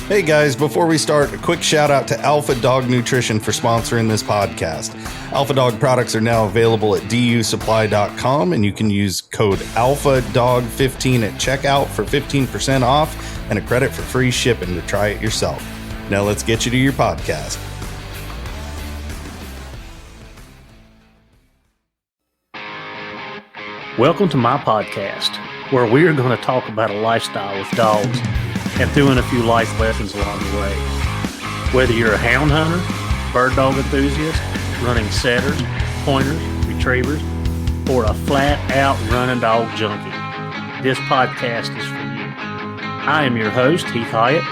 Hey guys, before we start, a quick shout out to Alpha Dog Nutrition for sponsoring this podcast. Alpha Dog products are now available at dusupply.com, and you can use code ALPHADOG15 at checkout for 15% off and a credit for free shipping to try it yourself. Now let's get you to your podcast. Welcome to my podcast, where we are going to talk about a lifestyle with dogs and threw in a few life lessons along the way. Whether you're a hound hunter, bird dog enthusiast, running setters, pointers, retrievers, or a flat-out running dog junkie, this podcast is for you. I am your host, Heath, a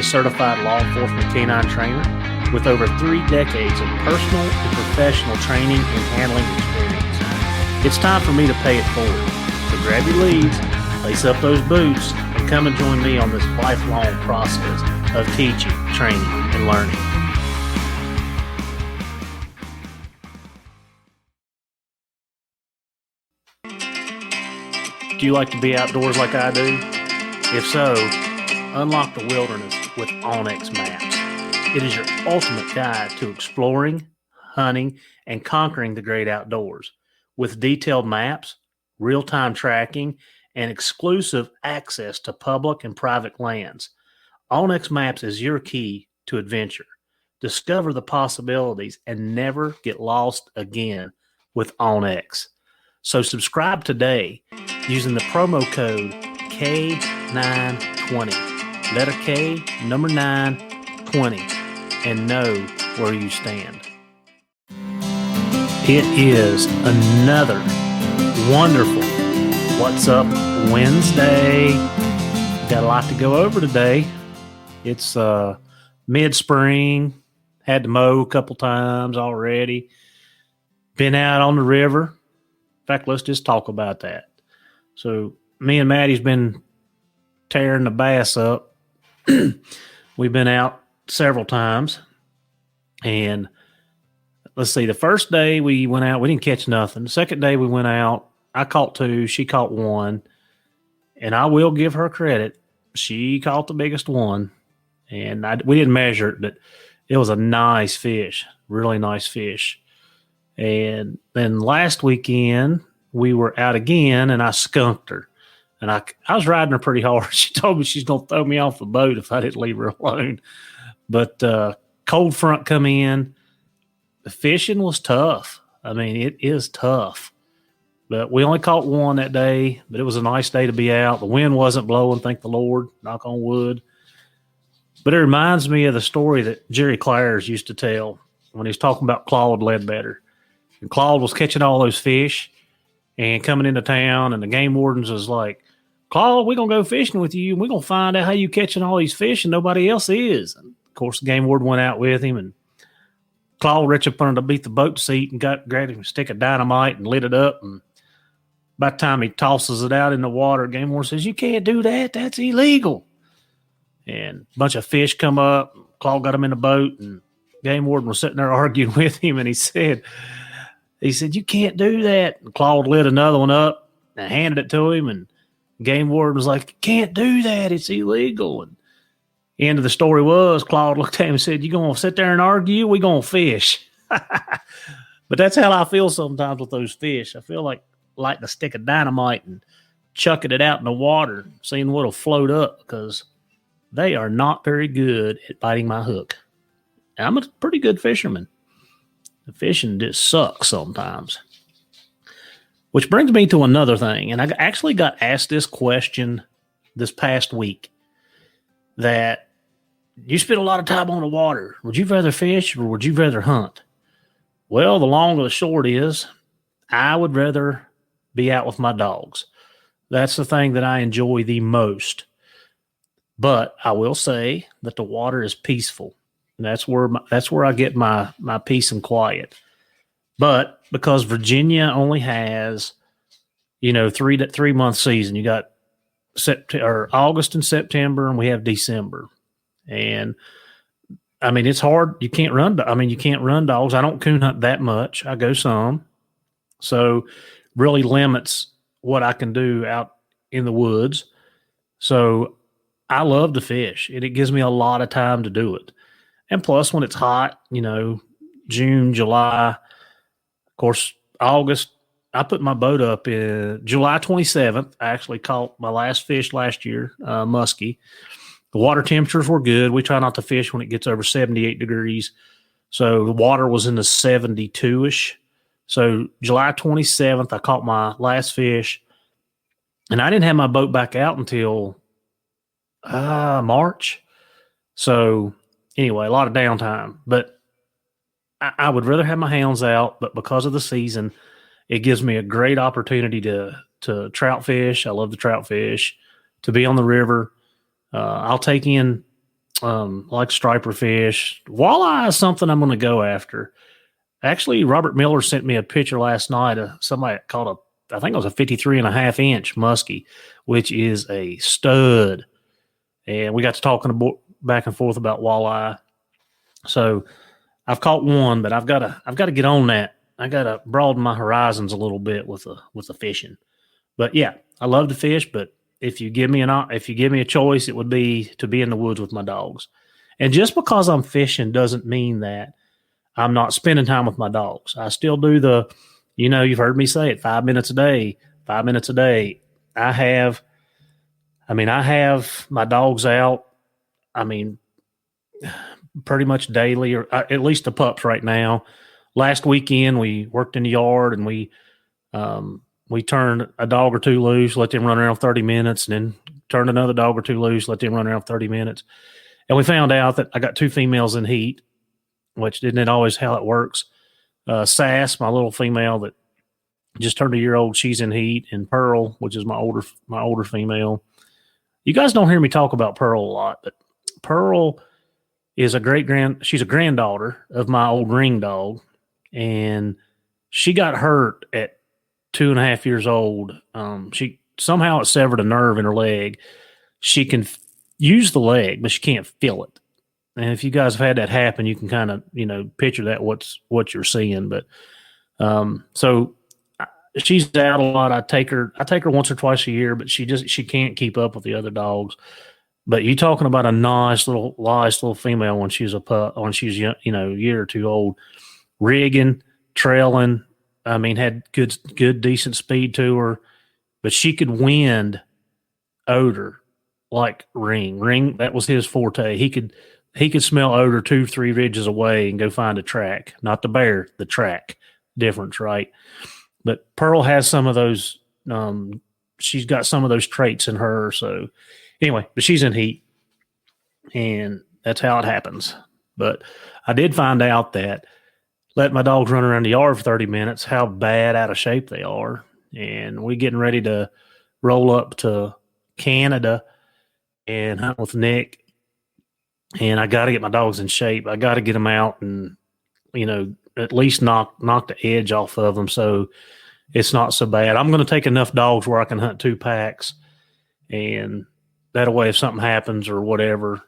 certified law enforcement canine trainer with over 3 decades of personal and professional training and handling experience. It's time for me to pay it forward. So grab your leads, lace up those boots, and come and join me on this lifelong process of teaching, training, and learning. Do you like to be outdoors like I do? If so, unlock the wilderness with Onx Maps. It is your ultimate guide to exploring, hunting, and conquering the great outdoors. With detailed maps, real-time tracking, and exclusive access to public and private lands, Onx Maps is your key to adventure. Discover the possibilities and never get lost again with Onx. So subscribe today using the promo code K920, letter K, number 920, and know where you stand. It is another wonderful What's Up Wednesday. Got a lot to go over today. It's mid-spring. Had to mow a couple times already. Been out on the river. In fact, let's just talk about that. So me and Maddie's been tearing the bass up. We've been out several times. And let's see, the first day we went out, we didn't catch nothing. The second day we went out, I caught 2, she caught 1. And I will give her credit. She caught the biggest one. And we didn't measure it, but it was a nice fish, really nice fish. And then last weekend, we were out again, and I skunked her. And I was riding her pretty hard. She told me she's going to throw me off the boat if I didn't leave her alone. But cold front come in. The fishing was tough. I mean, it is tough. But we only caught 1 that day, but it was a nice day to be out. The wind wasn't blowing, thank the Lord, knock on wood. But it reminds me of the story that Jerry Clares used to tell when he was talking about Claude Ledbetter. And Claude was catching all those fish and coming into town, and the game wardens was like, Claude, we're going to go fishing with you, and we're going to find out how you catching all these fish, and nobody else is. And of course, the game warden went out with him, and Claude reached up underneath the boat seat and grabbed him a stick of dynamite and lit it up. And by the time he tosses it out in the water, game warden says, you can't do that. That's illegal. And a bunch of fish come up. Claude got him in the boat, and game warden was sitting there arguing with him. And he said, you can't do that. And Claude lit another one up and handed it to him. And game warden was like, you can't do that. It's illegal. And the end of the story was Claude looked at him and said, you going to sit there and argue? We going to fish. But that's how I feel sometimes with those fish. I feel like lighting a stick of dynamite and chucking it out in the water, seeing what'll float up, because they are not very good at biting my hook. I'm a pretty good fisherman. The fishing just sucks sometimes. Which brings me to another thing, and I actually got asked this question this past week, that you spend a lot of time on the water. Would you rather fish or would you rather hunt? Well, the long or the short is I would rather be out with my dogs. That's the thing that I enjoy the most. But I will say that the water is peaceful. And that's where I get my peace and quiet. But because Virginia only has, 3-month season, you got August and September, and we have December. And I mean, it's hard. You can't run dogs. I don't coon hunt that much. I go some. So really limits what I can do out in the woods. So I love to fish, and it gives me a lot of time to do it. And plus, when it's hot, June, July, of course, August, I put my boat up in July 27th. I actually caught my last fish last year, muskie. The water temperatures were good. We try not to fish when it gets over 78 degrees. So the water was in the 72-ish. So July 27th, I caught my last fish. And I didn't have my boat back out until March. So anyway, a lot of downtime. But I would rather have my hounds out. But because of the season, it gives me a great opportunity to trout fish. I love to trout fish, to be on the river. I'll take in like striper fish. Walleye is something I'm going to go after. Actually, Robert Miller sent me a picture last night of somebody that caught I think it was a 53.5-inch muskie, which is a stud. And we got to talking back and forth about walleye. So I've caught one, but I've got to get on that. I got to broaden my horizons a little bit with the fishing. But yeah, I love to fish, but if you give me a choice, it would be to be in the woods with my dogs. And just because I'm fishing doesn't mean that I'm not spending time with my dogs. I still do you've heard me say it, 5 minutes a day, 5 minutes a day. I have my dogs out, pretty much daily, or at least the pups right now. Last weekend, we worked in the yard, and we turned a dog or two loose, let them run around 30 minutes, and then turned another dog or two loose, let them run around 30 minutes. And we found out that I got 2 females in Heat, which isn't always how it works. Sass, my little female that just turned a year old, she's in Heat, and Pearl, which is my older female. You guys don't hear me talk about Pearl a lot, but Pearl is she's a granddaughter of my old ring dog, and she got hurt at 2.5 years old. She somehow it severed a nerve in her leg. She can use the leg, but she can't feel it. And if you guys have had that happen, you can kind of, picture that what you're seeing. But so she's out a lot. I take her once or twice a year, but she can't keep up with the other dogs. But you talking about a nice little female when she's a pup, when she's a year or two old, rigging, trailing. Had good decent speed to her, but she could wind odor like Ring. Ring, that was his forte. He could smell odor 2-3 ridges away and go find a track. Not the bear, the track. Difference, right? But Pearl has some of those. She's got some of those traits in her. So anyway, but she's in Heat, and that's how it happens. But I did find out that let my dogs run around the yard for 30 minutes, how bad out of shape they are. And we're getting ready to roll up to Canada and hunt with Nick. And I got to get my dogs in shape. I got to get them out and, at least knock the edge off of them so it's not so bad. I'm going to take enough dogs where I can hunt 2 packs. And that way, if something happens or whatever,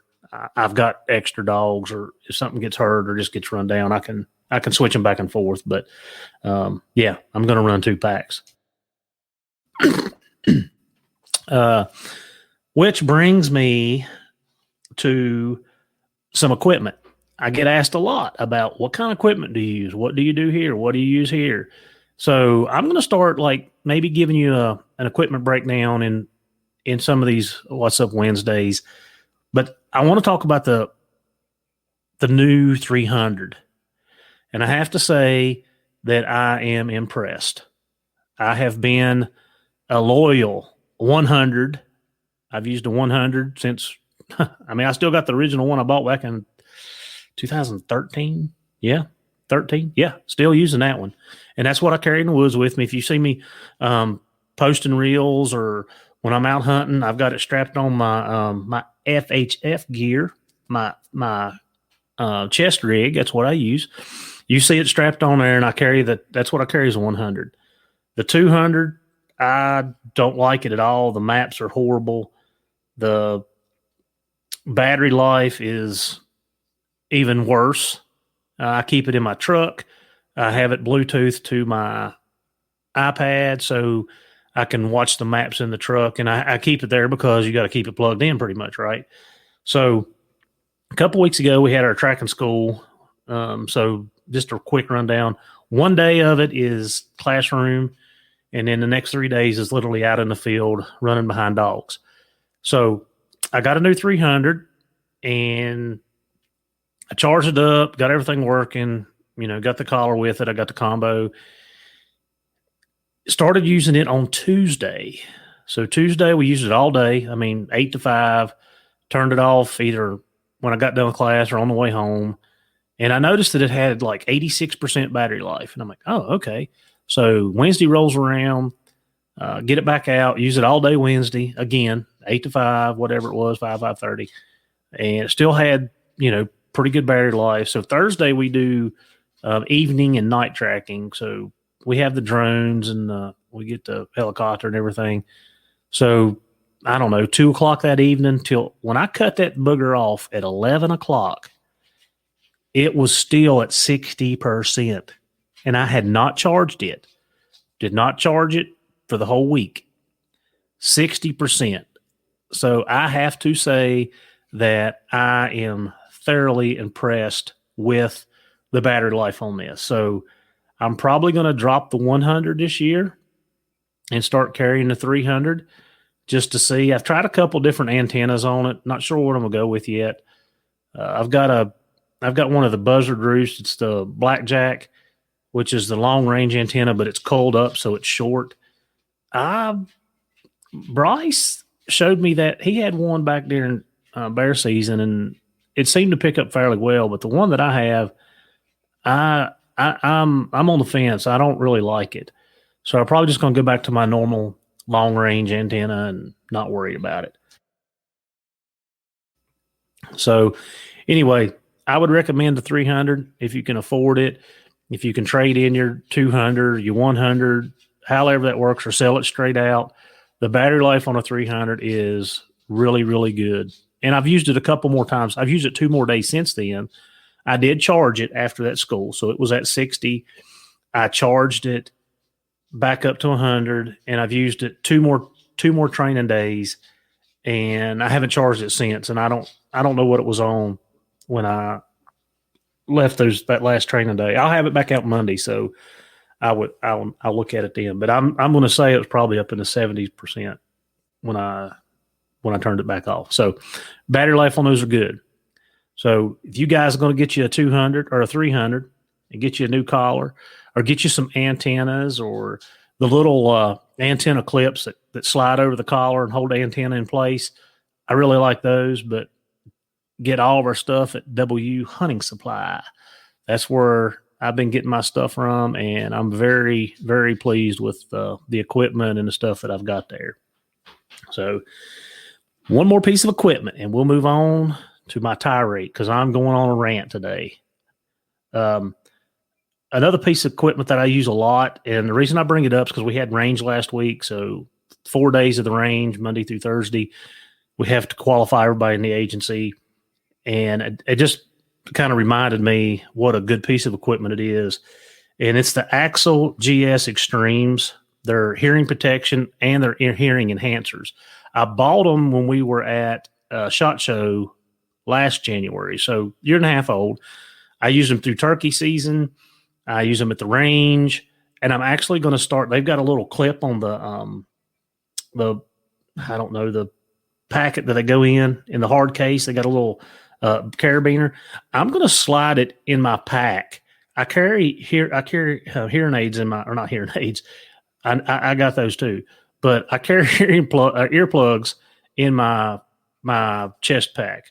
I've got extra dogs, or if something gets hurt or just gets run down, I can switch them back and forth. But yeah, I'm going to run 2 packs. Which brings me to some equipment. I get asked a lot about what kind of equipment do you use? What do you do here? What do you use here? So I'm going to start maybe giving you an equipment breakdown in some of these What's Up Wednesdays. But I want to talk about the new 300. And I have to say that I am impressed. I have been a loyal 100. I've used a 100 since, I still got the original one I bought back in 2013. Yeah, 13. Yeah, still using that one. And that's what I carry in the woods with me. If you see me posting reels or when I'm out hunting, I've got it strapped on my FHF gear, my chest rig. That's what I use. You see it strapped on there, and I carry that's what I carry is a 100. The 200, I don't like it at all. The maps are horrible. The battery life is even worse. I keep it in my truck. I have it Bluetooth to my iPad, so I can watch the maps in the truck, and I keep it there because you got to keep it plugged in pretty much, right? So a couple weeks ago, we had our tracking school. So just a quick rundown. One day of it is classroom, and then the next 3 days is literally out in the field running behind dogs. So I got a new 300, and I charged it up, got everything working, got the collar with it. I got the combo. Started using it on Tuesday. So Tuesday, we used it all day. 8 to 5, turned it off either when I got done with class or on the way home. And I noticed that it had like 86% battery life. And I'm like, oh, okay. So Wednesday rolls around, get it back out, use it all day Wednesday, again, 8 to 5, whatever it was, 5:30. And it still had, pretty good battery life. So Thursday we do evening and night tracking. So we have the drones and we get the helicopter and everything. So I don't know, 2 o'clock that evening till when I cut that booger off at 11 o'clock, it was still at 60%. And I had not charged it. Did not charge it for the whole week. 60%. So I have to say that I am thoroughly impressed with the battery life on this. So I'm probably going to drop the 100 this year and start carrying the 300 just to see. I've tried a couple different antennas on it. Not sure what I'm going to go with yet. I've got one of the buzzard roosts. It's the Blackjack, which is the long range antenna, but it's coiled up, so it's short. Bryce showed me that he had one back during bear season, and it seemed to pick up fairly well. But the one that I have, I'm on the fence. I don't really like it. So I'm probably just going to go back to my normal long range antenna and not worry about it. So anyway, I would recommend the 300 if you can afford it. If you can trade in your 200, your 100, however that works, or sell it straight out. The battery life on a 300 is really, really good. And I've used it a couple more times. I've used it 2 more days since then. I did charge it after that school. So it was at 60. I charged it back up to 100, and I've used it two more training days, and I haven't charged it since. And I don't know what it was on when I left that last training day. I'll have it back out Monday, so I'll look at it then. But I'm going to say it was probably up in the 70% when I turned it back off. So battery life on those are good. So if you guys are going to get you a 200 or a 300 and get you a new collar, or get you some antennas, or the little antenna clips that slide over the collar and hold the antenna in place, I really like those. But get all of our stuff at W Hunting Supply. That's where I've been getting my stuff from, and I'm very, very pleased with the equipment and the stuff that I've got there. So one more piece of equipment, and we'll move on to my tirade because I'm going on a rant today. Another piece of equipment that I use a lot, and the reason I bring it up is because we had range last week. So 4 days of the range, Monday through Thursday. We have to qualify everybody in the agency. And it just kind of reminded me what a good piece of equipment it is. And it's the Axel GS Extremes. They're hearing protection and they're hearing enhancers. I bought them when we were at SHOT Show last January. So year and a half old. I use them through turkey season. I use them at the range, and I'm actually going to start. They've got a little clip on the packet that they go in the hard case. They got a little carabiner. I'm going to slide it in my pack. I carry hearing aids in my, or not hearing aids. I got those too, but I carry earplugs in my chest pack.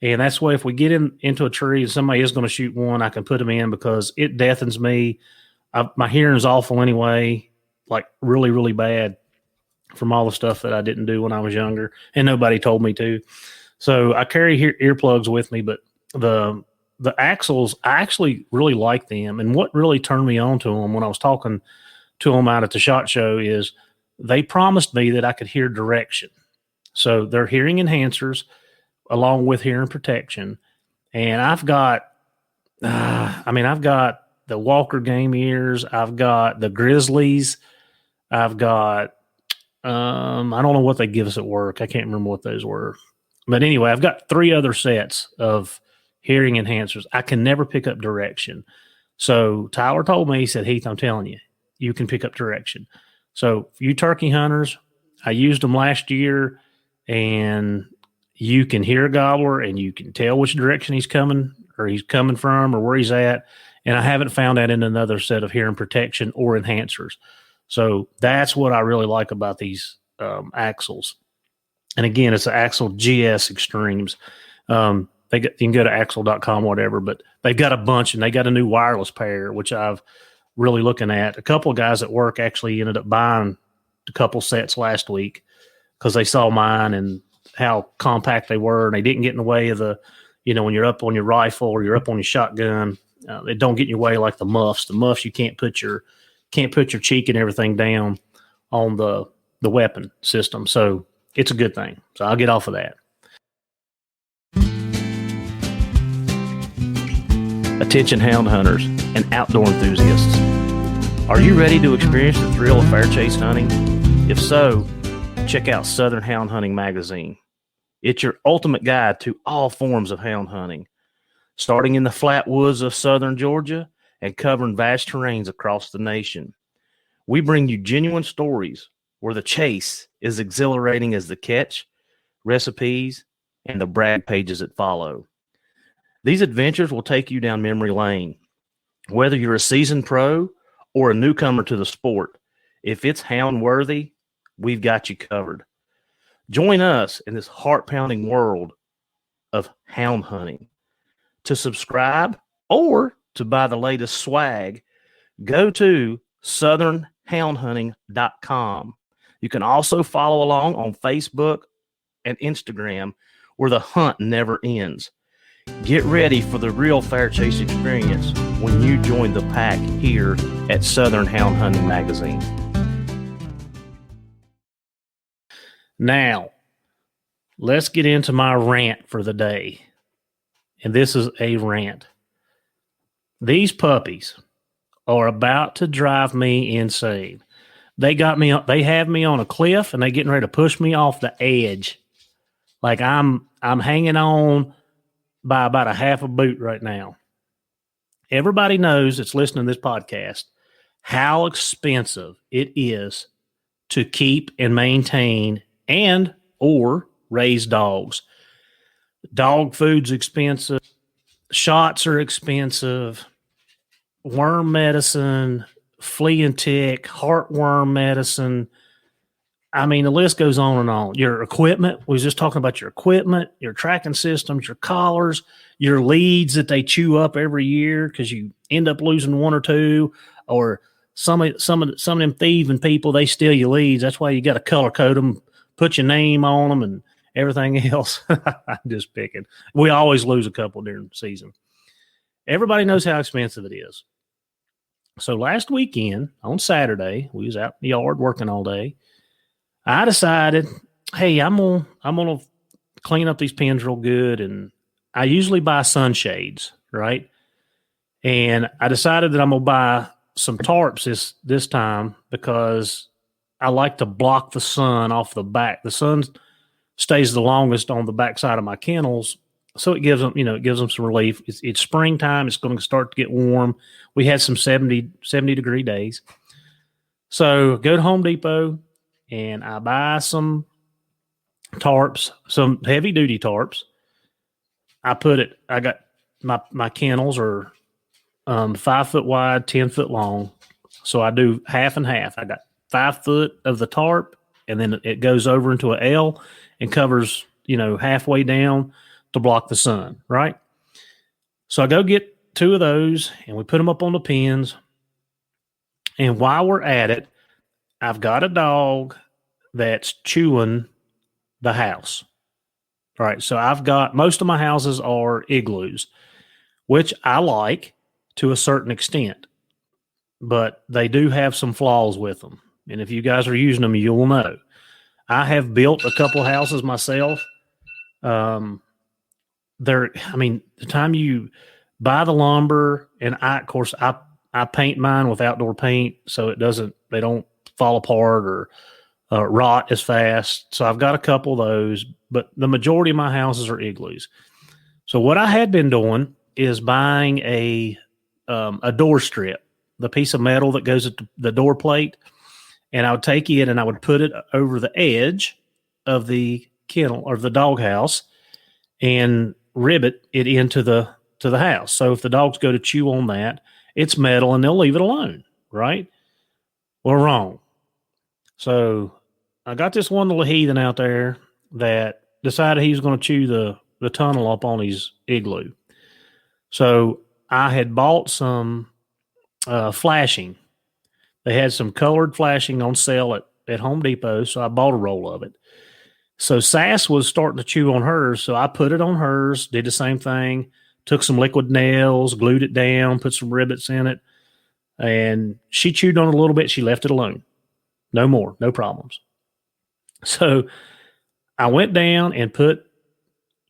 And that's why if we get into a tree and somebody is going to shoot one, I can put them in because it deafens me. My hearing is awful anyway, like really, really bad from all the stuff that I didn't do when I was younger, and nobody told me to. So I carry earplugs with me, but the Axles, I actually really like them. And what really turned me on to them when I was talking to them out at the SHOT Show is they promised me that I could hear direction. So they're hearing enhancers along with hearing protection. And I've got the Walker game ears. I've got the Grizzlies. I've got I don't know what they give us at work. I can't remember what those were. But anyway, I've got 3 other sets of hearing enhancers. I can never pick up direction. So Tyler told me, he said, Heath, I'm telling you, you can pick up direction. So for you turkey hunters, I used them last year, and you can hear a gobbler and you can tell which direction he's coming from or where he's at. And I haven't found that in another set of hearing protection or enhancers. So that's what I really like about these axles. And again, it's the Axle GS Extremes. You can go to axle.com, whatever, but they've got a bunch, and they got a new wireless pair, which I've really looking at. A couple of guys at work actually ended up buying a couple sets last week because they saw mine and how compact they were, and they didn't get in the way of the, when you're up on your rifle or you're up on your shotgun, they don't get in your way like the muffs. The muffs, you can't put your cheek and everything down on the weapon system. So it's a good thing. So I'll get off of that. Attention hound hunters and outdoor enthusiasts. Are you ready to experience the thrill of fair chase hunting? If so, check out Southern Hound Hunting Magazine. It's your ultimate guide to all forms of hound hunting, starting in the flat woods of southern Georgia and covering vast terrains across the nation. We bring you genuine stories where the chase is exhilarating as the catch, recipes, and the brag pages that follow. These adventures will take you down memory lane. Whether you're a seasoned pro or a newcomer to the sport, if it's hound worthy, we've got you covered. Join us in this heart-pounding world of hound hunting. To subscribe or to buy the latest swag, go to southernhoundhunting.com. You can also follow along on Facebook and Instagram, where the hunt never ends. Get ready for the real fair chase experience when you join the pack here at Southern Hound Hunting Magazine. Now, let's get into my rant for the day. And this is a rant. These puppies are about to drive me insane. They have me on a cliff, and they're getting ready to push me off the edge. Like I'm hanging on by about a half a boot right now. Everybody knows that's listening to this podcast how expensive it is to keep and maintain and or raise dogs. Dog food's expensive. Shots are expensive. Worm medicine, flea and tick, heartworm medicine. I mean, the list goes on and on. Your equipment, we was just talking about your equipment, your tracking systems, your collars, your leads that they chew up every year because you end up losing one or two, or some of them thieving people, they steal your leads. That's why you got to color code them, put your name on them, and everything else. I'm just picking. We always lose a couple during the season. Everybody knows how expensive it is. So last weekend on Saturday, we was out in the yard working all day. I decided, hey, I'm gonna clean up these pens real good, and I usually buy sunshades, right? And I decided that I'm gonna buy some tarps this time because I like to block the sun off the back. The sun stays the longest on the back side of my kennels, so it gives them some relief. It's springtime. It's going to start to get warm. We had some 70 degree days. So go to Home Depot and I buy some tarps, some heavy duty tarps. I got my kennels are 5 foot wide, 10 foot long. So I do half and half. I got 5 foot of the tarp, and then it goes over into an L and covers, halfway down to block the sun, right? So I go get 2 of those, and we put them up on the pens. And while we're at it, I've got a dog that's chewing the house. All right, so I've got, most of my houses are igloos, which I like to a certain extent, but they do have some flaws with them. And if you guys are using them, you will know. I have built a couple of houses myself. The time you buy the lumber, and I paint mine with outdoor paint so they don't fall apart or rot as fast. So I've got a couple of those, but the majority of my houses are igloos. So what I had been doing is buying a door strip, the piece of metal that goes at the door plate, and I would take it and I would put it over the edge of the kennel or the dog house and rivet it into the house. So if the dogs go to chew on that, it's metal and they'll leave it alone, right? Well, wrong. So I got this one little heathen out there that decided he was going to chew the tunnel up on his igloo. So I had bought some flashing. They had some colored flashing on sale at Home Depot, so I bought a roll of it. So Sass was starting to chew on hers, so I put it on hers, did the same thing, took some liquid nails, glued it down, put some rivets in it, and she chewed on it a little bit. She left it alone. No more, no problems. So I went down and put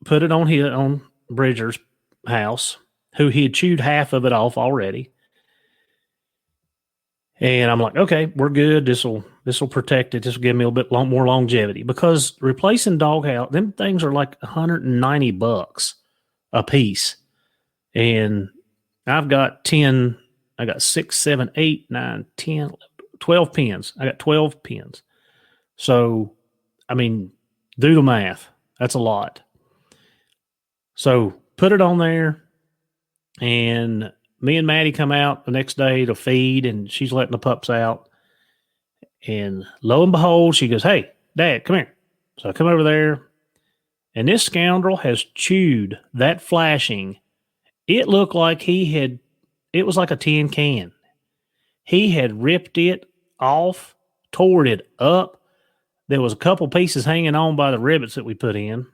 it on Bridger's house, who he had chewed half of it off already. And I'm like, okay, we're good. This will protect it. This will give me a little bit more longevity, because replacing dog house, them things are like $190 a piece. And I've got 10, I got 6, 7, 8, 9, 10, 12 pins. I got 12 pins. So, I mean, do the math. That's a lot. So put it on there, and me and Maddie come out the next day to feed, and she's letting the pups out. And lo and behold, she goes, "Hey, Dad, come here." So I come over there, and this scoundrel has chewed that flashing. It looked like it was like a tin can. He had ripped it off, tore it up. There was a couple pieces hanging on by the rivets that we put in,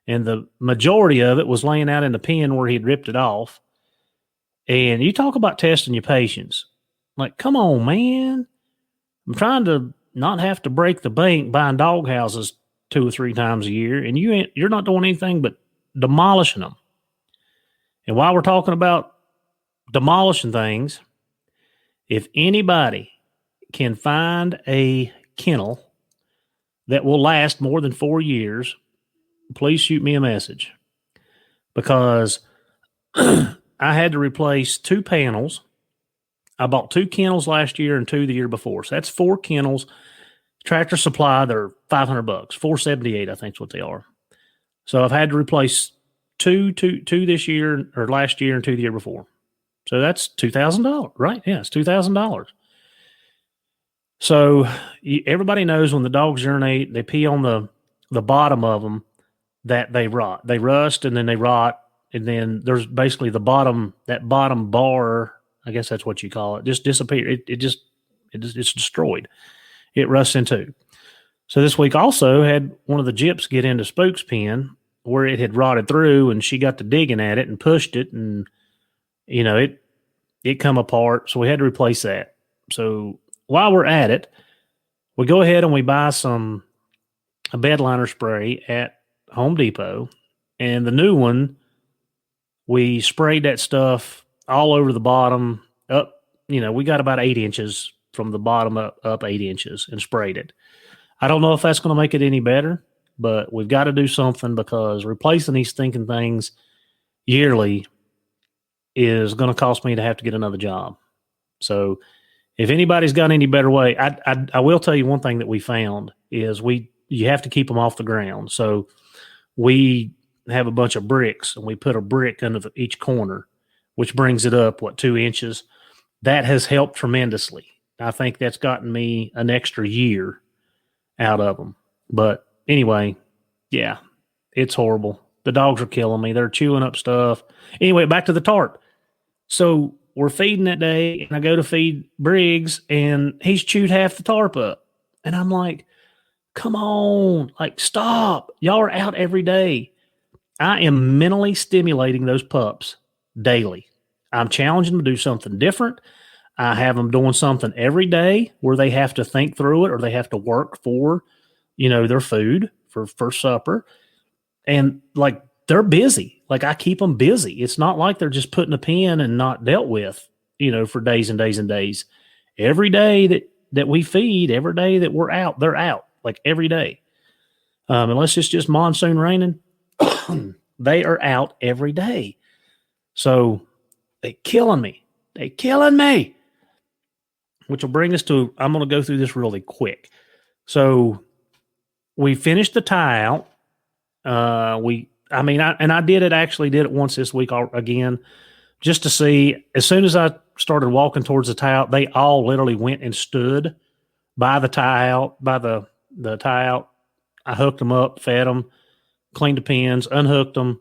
and the majority of it was laying out in the pen where he'd ripped it off. And you talk about testing your patience. Like, come on, man. I'm trying to not have to break the bank buying dog houses 2 or 3 times a year, and you're not doing anything but demolishing them. And while we're talking about demolishing things, if anybody can find a kennel that will last more than 4 years, please shoot me a message, because I had to replace 2 panels. I bought 2 kennels last year and 2 the year before. So that's 4 kennels. Tractor Supply, they're $500, $478, I think is what they are. So I've had to replace two this year or last year and 2 the year before. So that's $2,000, right? Yeah, it's $2,000. So everybody knows when the dogs urinate, they pee on the bottom of them, that they rot. They rust and then they rot. And then there's basically that bottom bar, I guess that's what you call it, just disappeared. It's destroyed. It rusts in two. So this week also had one of the gyps get into Spook's pen where it had rotted through, and she got to digging at it and pushed it, and it come apart. So we had to replace that. So while we're at it, we go ahead and we buy a bed liner spray at Home Depot, and the new one, we sprayed that stuff all over the bottom up. We got about 8 inches from the bottom up 8 inches and sprayed it. I don't know if that's going to make it any better, but we've got to do something, because replacing these stinking things yearly is going to cost me to have to get another job. So if anybody's got any better way, I will tell you one thing that we found is you have to keep them off the ground. So we have a bunch of bricks, and we put a brick under each corner, which brings it up, 2 inches. That has helped tremendously. I think that's gotten me an extra year out of them. But anyway, yeah, it's horrible. The dogs are killing me. They're chewing up stuff. Anyway, back to the tarp. So we're feeding that day, and I go to feed Briggs, and he's chewed half the tarp up. And I'm like, come on, stop. Y'all are out every day. I am mentally stimulating those pups daily. I'm challenging them to do something different. I have them doing something every day where they have to think through it, or they have to work for, their food for supper. And they're busy. I keep them busy. It's not like they're just putting a pin and not dealt with, for days and days and days. Every day that that we feed every day that we're out, they're out like every day. Unless it's just monsoon raining, they are out every day. So they're killing me. They're killing me. Which will bring us to, I'm going to go through this really quick. So we finished the tie out. I did it once this week again, just to see. As soon as I started walking towards the tie out, they all literally went and stood by the tie out, by the tie out. I hooked them up, fed them, cleaned the pins, unhooked them.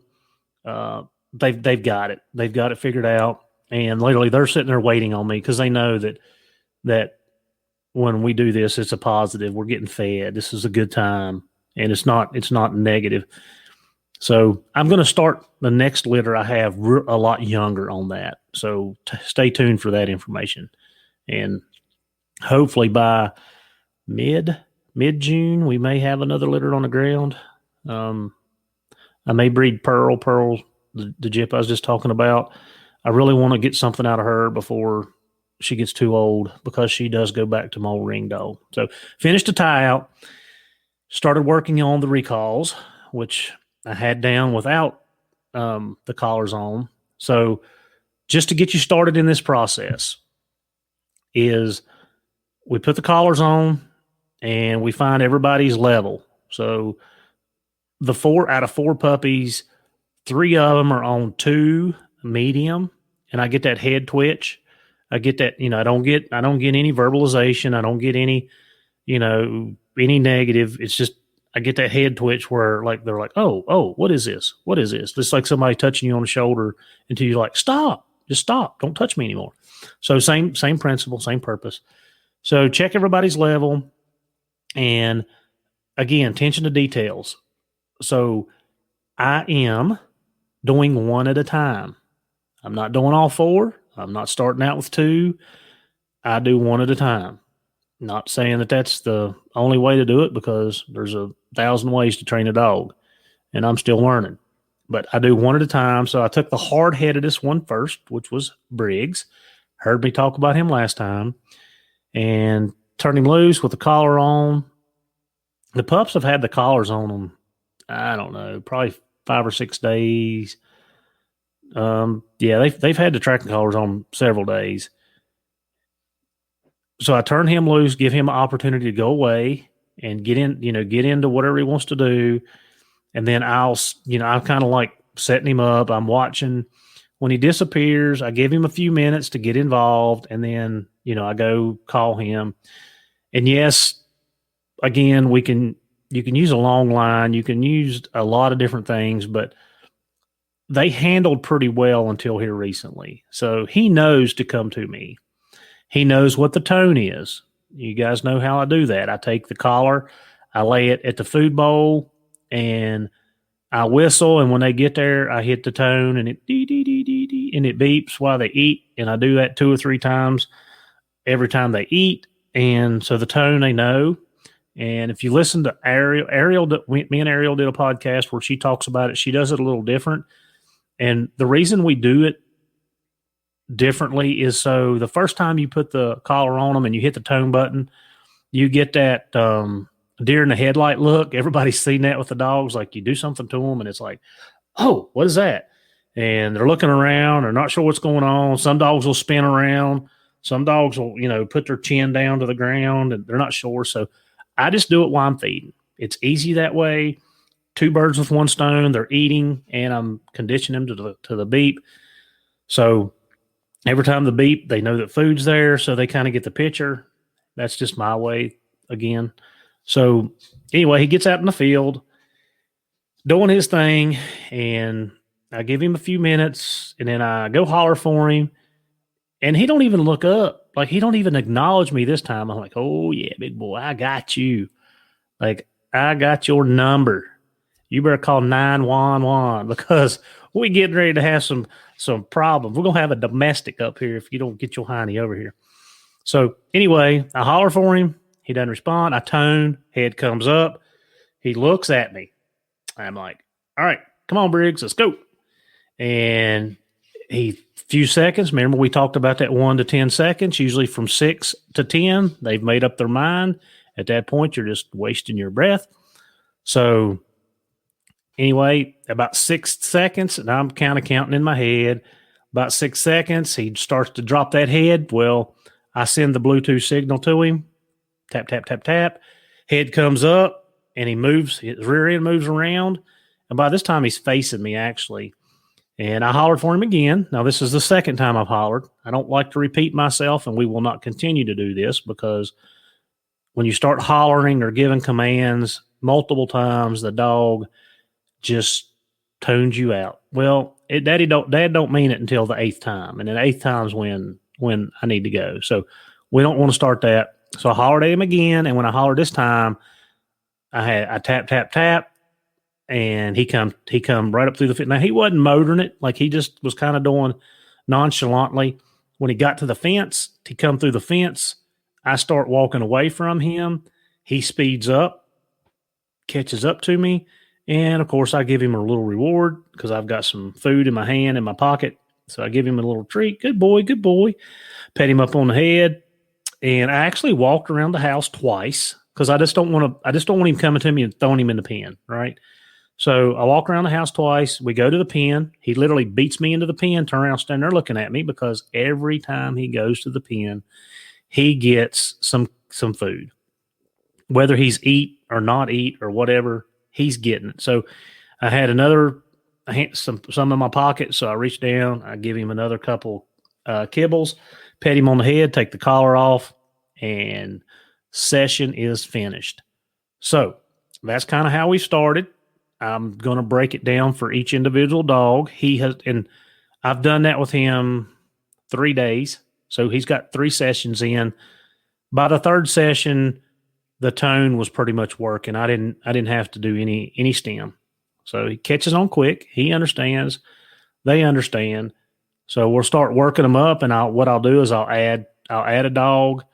They've got it. They've got it figured out. And literally they're sitting there waiting on me because they know that when we do this, it's a positive. We're getting fed. This is a good time. And it's not negative. So I'm going to start the next litter I have a lot younger on that. So stay tuned for that information. And hopefully by mid-June, we may have another litter on the ground. I may breed Pearl, the jip I was just talking about. I really want to get something out of her before she gets too old because she does go back to my old ring dog. So finished the tie out, started working on the recalls, which I had down without the collars on. So just to get you started in this process is we put the collars on and we find everybody's level. So the 4 out of 4 puppies, 3 of them are on 2 medium, and I get that head twitch. I get that, I don't get any verbalization. I don't get any, any negative. It's just, I get that head twitch where like, they're like, oh, what is this? What is this? It's like somebody touching you on the shoulder until you're like, stop, just stop. Don't touch me anymore. So same principle, same purpose. So check everybody's level. And again, attention to details. So I am doing 1 at a time. I'm not doing all 4. I'm not starting out with 2. I do 1 at a time. Not saying that that's the only way to do it because there's 1,000 ways to train a dog and I'm still learning, but I do 1 at a time. So I took the hard-headedest one first, which was Briggs. Heard me talk about him last time, and turned him loose with the collar on. The pups have had the collars on them, I don't know, probably 5 or 6 days. They've had the tracking collars on several days. So I turn him loose, give him an opportunity to go away and get into whatever he wants to do. And then I'm kind of like setting him up. I'm watching when he disappears. I give him a few minutes to get involved. And then, I go call him. And yes, again, you can use a long line. You can use a lot of different things, but they handled pretty well until here recently. So he knows to come to me. He knows what the tone is. You guys know how I do that. I take the collar, I lay it at the food bowl, and I whistle. And when they get there, I hit the tone, and it dee, and it beeps while they eat. And I do that 2 or 3 times every time they eat. And so the tone they know. And if you listen to Ariel, me and Ariel did a podcast where she talks about it. She does it a little different. And the reason we do it differently is so the first time you put the collar on them and you hit the tone button, you get that deer in the headlight look. Everybody's seen that with the dogs. Like you do something to them and it's like, oh, what is that? And they're looking around. They're not sure what's going on. Some dogs will spin around. Some dogs will, put their chin down to the ground and they're not sure. So I just do it while I'm feeding. It's easy that way. 2 birds with 1 stone. They're eating and I'm conditioning them to the beep. So every time the beep, they know that food's there, so they kind of get the picture. That's just my way again. So anyway, he gets out in the field doing his thing, and I give him a few minutes, and then I go holler for him, and he don't even look up. Like, he don't even acknowledge me this time. I'm like, oh, yeah, big boy, I got you. Like, I got your number. You better call 911 because we're getting ready to have some problems. We're going to have a domestic up here if you don't get your hiney over here. So anyway, I holler for him. He doesn't respond. I tone. Head comes up. He looks at me. I'm like, all right, come on, Briggs, let's go. And few seconds. Remember, we talked about that 1 to 10 seconds, usually from 6 to 10. They've made up their mind. At that point, you're just wasting your breath. So anyway, about 6 seconds, and I'm kind of counting in my head. About 6 seconds, he starts to drop that head. Well, I send the Bluetooth signal to him. Tap, tap, tap, tap. Head comes up, and he moves. His rear end moves around. And by this time, he's facing me, actually. And I hollered for him again. Now, this is the second time I've hollered. I don't like to repeat myself, and we will not continue to do this because when you start hollering or giving commands multiple times, the dog just tunes you out. Well, Dad don't mean it until the 8th time, and then 8th time's when I need to go. So we don't want to start that. So I hollered at him again, and when I hollered this time, I tap, tap, tap. And he come right up through the fence. Now, he wasn't motoring it. Like, he just was kind of doing nonchalantly. When he got to the fence, he come through the fence. I start walking away from him. He speeds up, catches up to me. And, of course, I give him a little reward because I've got some food in my hand, in my pocket. So I give him a little treat. Good boy, good boy. Pet him up on the head. And I actually walked around the house twice because I just don't want him coming to me and throwing him in the pen, right? So I walk around the house twice. We go to the pen. He literally beats me into the pen, turn around, stand there looking at me because every time he goes to the pen, he gets some food. Whether he's eat or not eat or whatever, he's getting it. So I had some in my pocket, so I reach down. I give him another couple kibbles, pet him on the head, take the collar off, and session is finished. So that's kind of how we started. I'm going to break it down for each individual dog. And I've done that with him 3 days. So he's got 3 sessions in. By the 3rd session, the tone was pretty much working. I didn't have to do any stem. So he catches on quick. He understands. They understand. So we'll start working them up. And what I'll do is I'll add a dog,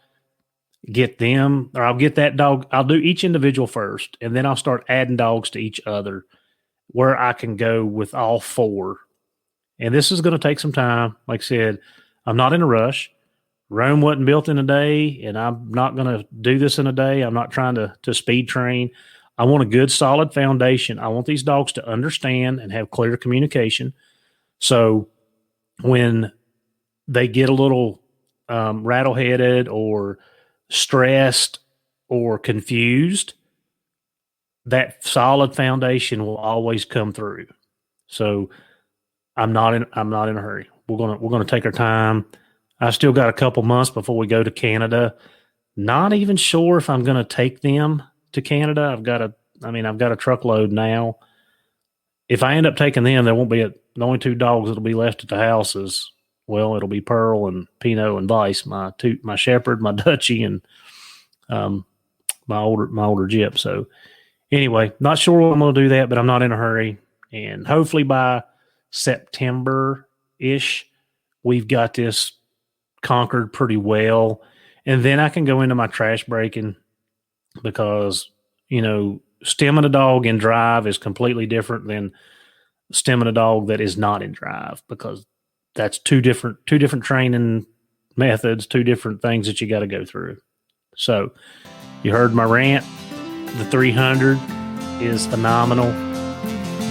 get them, or I'll get that dog. I'll do each individual first, and then I'll start adding dogs to each other where I can go with all 4. And this is going to take some time. Like I said, I'm not in a rush. Rome wasn't built in a day, and I'm not going to do this in a day. I'm not trying to speed train. I want a good, solid foundation. I want these dogs to understand and have clear communication. So when they get a little rattle-headed or stressed or confused, that solid foundation will always come through. So I'm not in a hurry. We're gonna take our time. I still got a couple months before we go to Canada. Not even sure if I'm gonna take them to Canada. I've got a truckload now. If I end up taking them, there won't be the only 2 dogs that'll be left at the house is, well, it'll be Pearl and Pinot and Vice, my Shepherd, my Dutchie, and my older Gyp. So anyway, not sure I'm going to do that, but I'm not in a hurry. And hopefully by September-ish, we've got this conquered pretty well. And then I can go into my trash breaking because, stemming a dog in drive is completely different than stemming a dog that is not in drive because that's two different training methods, 2 different things that you got to go through. So you heard my rant. The 300 is phenomenal.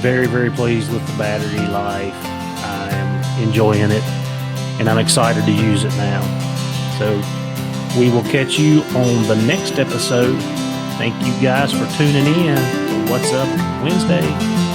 Very, very pleased with the battery life. I am enjoying it, and I'm excited to use it now. So we will catch you on the next episode. Thank you guys for tuning in to What's Up Wednesday.